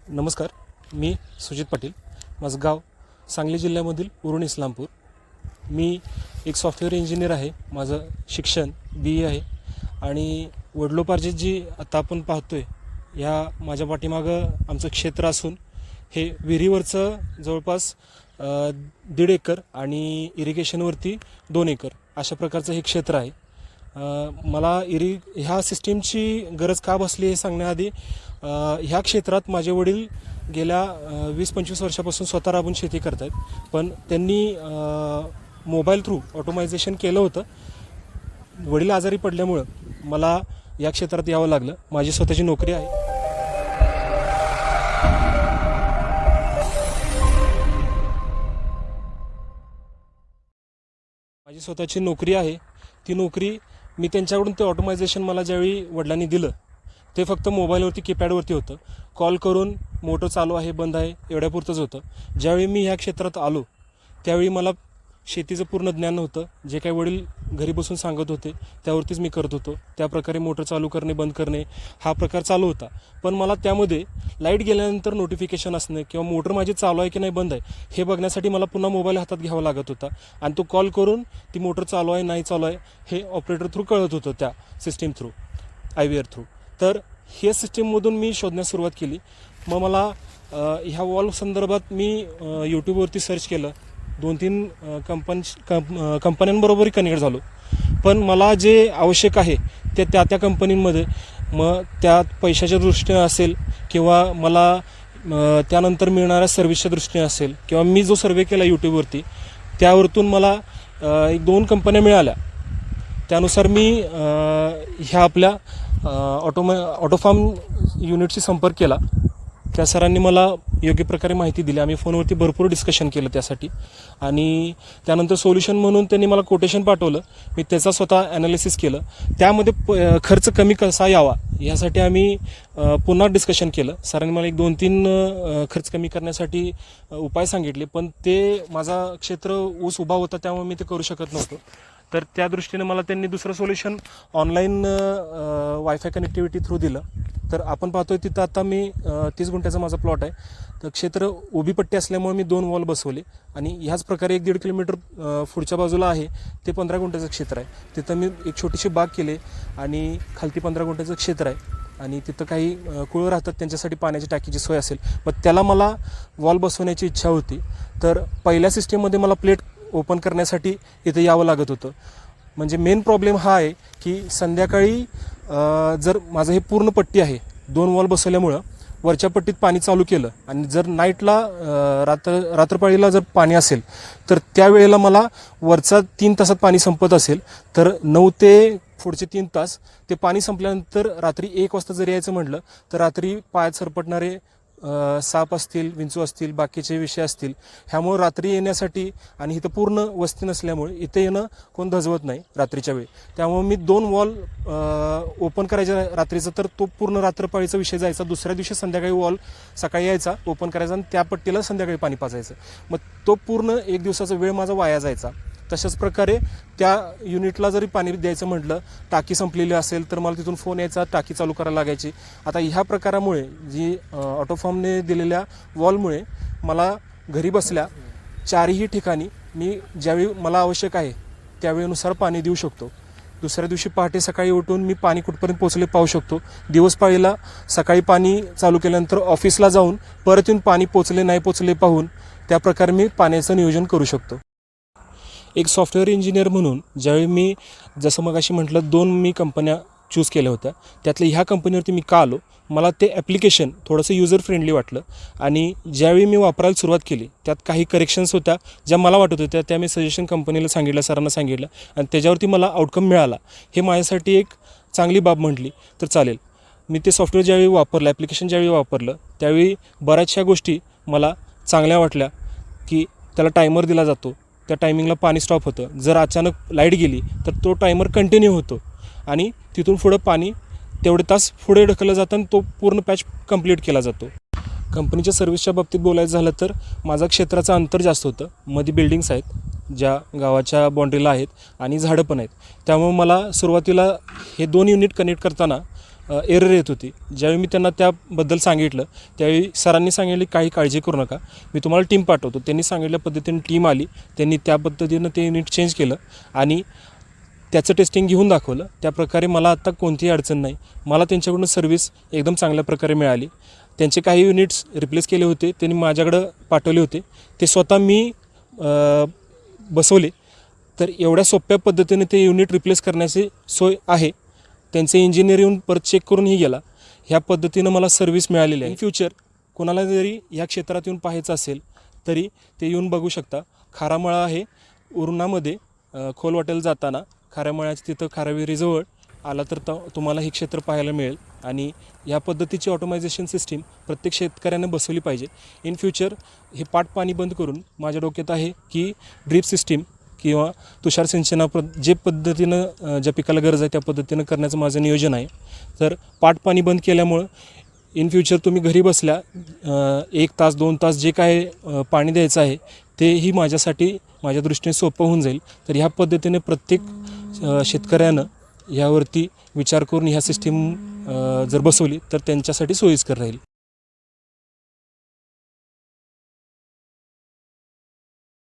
नमस्कार, मी सुजित पाटील. माझं गाव सांगली जिल्ह्यामधील उरण इस्लामपूर. मी एक सॉफ्टवेअर इंजिनियर आहे. माझं शिक्षण BE आहे आणि वडिलोपार्जित जी आता आपण पाहतो आहे ह्या माझ्या पाठीमागं आमचं क्षेत्र असून हे विहिरीवरचं जवळपास 1.5 एकर आणि इरिगेशनवरती 2 एकर अशा प्रकारचं हे क्षेत्र आहे. मला ह्या सिस्टीमची गरज का बसली हे सांगण्याआधी ह्या क्षेत्रात माझे वडील गेल्या 20-25 वर्षापासून स्वतः राबून शेती करत आहेत. पण त्यांनी मोबाईल थ्रू ऑटोमायझेशन केलं होतं. वडील आजारी पडल्यामुळं मला या क्षेत्रात यावं लागलं. माझी स्वतःची नोकरी आहे. माझी स्वतःची नोकरी आहे. ती नोकरी मी त्यांच्याकडून ते ऑटोमायझेशन मला ज्यावेळी वडिलांनी दिलं ते फक्त मोबाईलवरती कीपॅडवरती होतं. कॉल करून मोटर चालू आहे बंद आहे एवढ्यापुरतंच होतं. ज्यावेळी मी ह्या क्षेत्रात आलो त्यावेळी मला शेतीचं पूर्ण ज्ञान नव्हतं. जे काही वडील घरी बसून सांगत होते त्यावरतीच मी करत होतो. त्याप्रकारे मोटर चालू करणे बंद करणे हा प्रकार चालू होता. पण मला त्यामध्ये लाईट गेल्यानंतर नोटिफिकेशन असणे किंवा मोटर माझी चालू आहे की नाही बंद आहे हे बघण्यासाठी मला पुन्हा मोबाईल हातात घ्यावा लागत होता आणि तो कॉल करून ती मोटर चालू आहे नाही चालू आहे हे ऑपरेटर थ्रू कळत होतं त्या सिस्टीम थ्रू IVR थ्रू. तर हे सिस्टीममधून मी शोधण्यास सुरुवात केली. मग मला ह्या वॉल्व संदर्भात मी यूट्यूबवरती सर्च केलं. 2-3 कंपन्यांबरोबरही कनेक्ट झालो. पण मला जे आवश्यक आहे ते त्या कंपनींमध्ये मग त्यात पैशाच्या दृष्टीने असेल किंवा मला त्यानंतर मिळणाऱ्या सर्व्हिसच्या दृष्टीने असेल किंवा मी जो सर्वे केला यूट्यूबवरती त्यावरतून मला 1-2 कंपन्या मिळाल्या. त्यानुसार मी ह्या आपल्या ऑटोफार्म युनिटशी संपर्क केला. त्या सरांनी मला योग्य प्रकारे माहिती दिली. आम्ही फोनवरती भरपूर डिस्कशन केलं त्यासाठी आणि त्यानंतर सोल्युशन म्हणून त्यांनी मला कोटेशन पाठवलं. मी त्याचा स्वतः ॲनालिसिस केलं. त्यामध्ये खर्च कमी कसा यावा यासाठी आम्ही पुन्हा डिस्कशन केलं. सरांनी मला 1-2-3 खर्च कमी करण्यासाठी उपाय सांगितले. पण ते माझा क्षेत्र ऊस उभा होता त्यामुळे मी ते करू शकत नव्हतो. तर त्या दृष्टीने मला त्यांनी दुसरं solution online wifi connectivity through दिलं. तर आपण पाहतोय तिथं आता मी 30 गुंठ्याचा माझा प्लॉट आहे. तर क्षेत्र उभी पट्टी असल्यामुळे मी 2 वॉल बसवले आणि ह्याच प्रकारे 1-1.5 किलोमीटर पुढच्या बाजूला आहे ते 15 गुंठ्याचं क्षेत्र आहे. तिथं मी एक छोटीशी बाग केली आणि खालती 15 गुंठ्याचं क्षेत्र आहे आणि तिथं काही कुळं राहतात त्यांच्यासाठी पाण्याची टाकीची सोय असेल. मग त्याला मला वॉल बसवण्याची इच्छा होती. तर पहिल्या सिस्टीममध्ये मला प्लेट ओपन करण्यासाठी इथं यावं लागत होतं. म्हणजे मेन प्रॉब्लेम हा आहे की संध्याकाळी जर माझं हे पूर्ण पट्टी आहे 2 वॉल बसवल्यामुळं वरच्या पट्टीत पाणी चालू केलं आणि जर नाईटला रात्रपाळीला जर पाणी असेल तर त्यावेळेला मला वरचा 3 तासात पाणी संपत असेल तर 9 ते पुढचे 3 तास ते पाणी संपल्यानंतर रात्री 1 वाजता जर यायचं म्हटलं तर रात्री पायात सरपटणारे साप असतील विंचू असतील बाकीचे विषय असतील ह्यामुळे रात्री येण्यासाठी आणि इथं पूर्ण वस्ती नसल्यामुळे इथे येणं कोण धजवत नाही रात्रीच्या वेळी. त्यामुळे मी 2 वॉल ओपन करायच्या रात्रीचं तर तो पूर्ण रात्रपाळीचा विषय जायचा. दुसऱ्या दिवशी संध्याकाळी वॉल सकाळी यायचा ओपन करायचा आणि त्या पट्टीला संध्याकाळी पाणी पाजायचं. मग तो पूर्ण 1 दिवसाचा वेळ माझा वाया जायचा. तशाच प्रकारे त्या युनिटला जरी पाणी द्यायचं म्हटलं टाकी संपलेली असेल तर मला तिथून फोन यायचा टाकी चालू करायला लागायची. आता ह्या प्रकारामुळे जी ऑटोफार्मने दिलेल्या वॉलमुळे मला घरी बसल्या 4ही ठिकाणी मी ज्यावेळी मला आवश्यक आहे त्यावेळेनुसार पाणी देऊ शकतो. दुसऱ्या दिवशी पहाटे सकाळी उठून मी पाणी कुठपर्यंत पोचले पाहू शकतो. दिवसपाळीला सकाळी पाणी चालू केल्यानंतर ऑफिसला जाऊन परत येऊन पाणी पोचले नाही पोचले पाहून त्याप्रकारे मी पाण्याचं नियोजन करू शकतो. एक सॉफ्टवेअर इंजिनियर म्हणून ज्यावेळी मी जसं मगाशी म्हटलं 2 मी कंपन्या चूज केल्या होत्या त्यातल्या ह्या कंपनीवरती मी का आलो मला ते ॲप्लिकेशन थोडंसं युजर फ्रेंडली वाटलं आणि ज्यावेळी मी वापरायला सुरुवात केली त्यात काही करेक्शन्स होत्या ज्या मला वाटत होत्या त्या मी सजेशन कंपनीला सांगितलं सरांना सांगितलं आणि त्याच्यावरती मला आउटकम मिळाला. हे माझ्यासाठी एक चांगली बाब म्हटली तर चालेल. मी ते सॉफ्टवेअर ज्यावेळी वापरलं ॲप्लिकेशन ज्यावेळी वापरलं त्यावेळी बऱ्याचशा गोष्टी मला चांगल्या वाटल्या की त्याला टायमर दिला जातो. त्या टायमिंगला पाणी स्टॉप होतं. जर अचानक लाईट गेली तर तो टायमर कंटिन्यू होतो आणि तिथून पुढं पाणी तेवढे तास पुढे ढकललं जातं आणि तो पूर्ण पॅच कंप्लीट केला जातो. कंपनीच्या सर्व्हिसच्या बाबतीत बोलायचं झालं तर माझा क्षेत्राचं अंतर जास्त होतं. मध्ये बिल्डिंग्स आहेत ज्या गावाच्या बाँड्रीला आहेत आणि झाडं पण आहेत. त्यामुळे मला सुरुवातीला हे 2 युनिट कनेक्ट करताना एरर येत होती. ज्यावेळी मी त्यांना त्याबद्दल सांगितलं त्यावेळी सरांनी सांगितले काही काळजी करू नका, मी तुम्हाला टीम पाठवतो. त्यांनी सांगितल्या पद्धतीने टीम आली, त्यांनी त्या पद्धतीनं ते युनिट चेंज केलं आणि त्याचं टेस्टिंग घेऊन दाखवलं. त्याप्रकारे मला आत्ता कोणतीही अडचण नाही. मला त्यांच्याकडून सर्व्हिस एकदम चांगल्या प्रकारे मिळाली. त्यांचे काही युनिट्स रिप्लेस केले होते, त्यांनी माझ्याकडं पाठवले होते, ते स्वतः मी बसवले. तर एवढ्या सोप्या पद्धतीने ते युनिट रिप्लेस करण्याची सोय आहे. त्यांचे इंजिनियर येऊन परत चेक करूनही गेला. ह्या पद्धतीनं मला सर्व्हिस मिळालेली आहे. इन फ्युचर कोणाला जरी या क्षेत्रात येऊन पाहायचं असेल तरी ते येऊन बघू शकता. खारामळा आहे उरणामध्ये, खोलवाटेला जाताना खारामळ्याच्या तिथं खाराविहिरीजवळ आला तर तुम्हाला हे क्षेत्र पाहायला मिळेल. आणि या पद्धतीची ऑटोमायझेशन सिस्टीम प्रत्येक शेतकऱ्यानं बसवली पाहिजे. इन फ्युचर हे पाणी बंद करून माझ्या डोक्यात आहे की ड्रीप सिस्टीम किंवा तुषार जे पद्धतीनं ज्या पिकाला गरज आहे त्या पद्धतीनं करण्याचं माझं नियोजन आहे. तर पाणी बंद केल्यामुळं इन फ्युचर तुम्ही घरी बसल्या 1 तास 2 तास जे काय पाणी द्यायचं आहे तेही माझ्या दृष्टीने सोपं होऊन जाईल. तर ह्या पद्धतीने प्रत्येक शेतकऱ्यानं ह्यावरती विचार करून ह्या सिस्टीम जर बसवली तर त्यांच्यासाठी सोयीस्कर राहील.